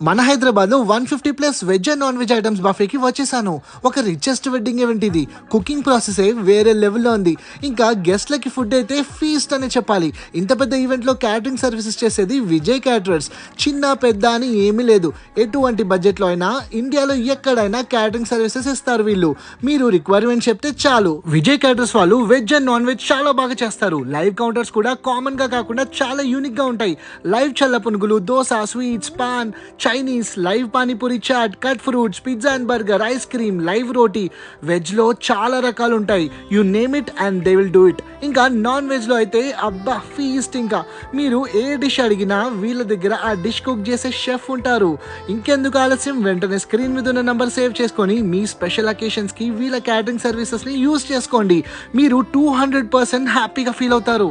మన హైదరాబాద్ లో 150+ veg and non veg items బఫేకి వచ్చేసాను. ఒక రిచెస్ట్ వెడ్డింగ్ ఈవెంట్ ఇది. కుకింగ్ ప్రాసెస్ వేరే లెవెల్లో ఉంది. ఇంకా గెస్ట్లకి ఫుడ్ అయితే ఫీస్ట్ అనే చెప్పాలి. ఇంత పెద్ద ఈవెంట్ లో క్యాటరింగ్ సర్వీసెస్ చేసేది విజయ్ క్యాటరర్స్. చిన్న పెద్ద అని ఏమీ లేదు. ఎటువంటి బడ్జెట్ లో అయినా ఇండియాలో ఎక్కడైనా క్యాటరింగ్ సర్వీసెస్ ఇస్తారు వీళ్ళు. మీరు రిక్వైర్మెంట్ చెప్తే చాలు. విజయ్ క్యాటరర్స్ వాళ్ళు వెజ్ అండ్ నాన్ వెజ్ చాలా బాగా చేస్తారు. లైవ్ కౌంటర్స్ కూడా కామన్ గా కాకుండా చాలా యూనిక్ గా ఉంటాయి. లైవ్ చల్ల పునుగులు, dosa, sweets, paan, Chinese, live panipuri, chaat, cut fruits, pizza and burger, ice cream, live roti. Veg లో చాలా రకాలు ఉంటాయి. You name it and they will do it. ఇంకా నాన్ వెజ్ లో అయితే అబ్బా ఫీస్ట్. ఇంకా మీరు ఏ డిష్ అడిగినా వీళ్ళ దగ్గర ఆ డిష్ కుక్ చేసే షెఫ్ ఉంటారు. ఇంకెందుకు ఆలస్యం, వెంటనే స్క్రీన్ మీద ఉన్న నంబర్ సేవ్ చేసుకొని మీ స్పెషల్ అకేషన్స్ కి వీళ్ళ క్యాటరింగ్ సర్వీసెస్ ని యూజ్ చేసుకోండి. మీరు 200% హ్యాపీగా ఫీల్ అవుతారు.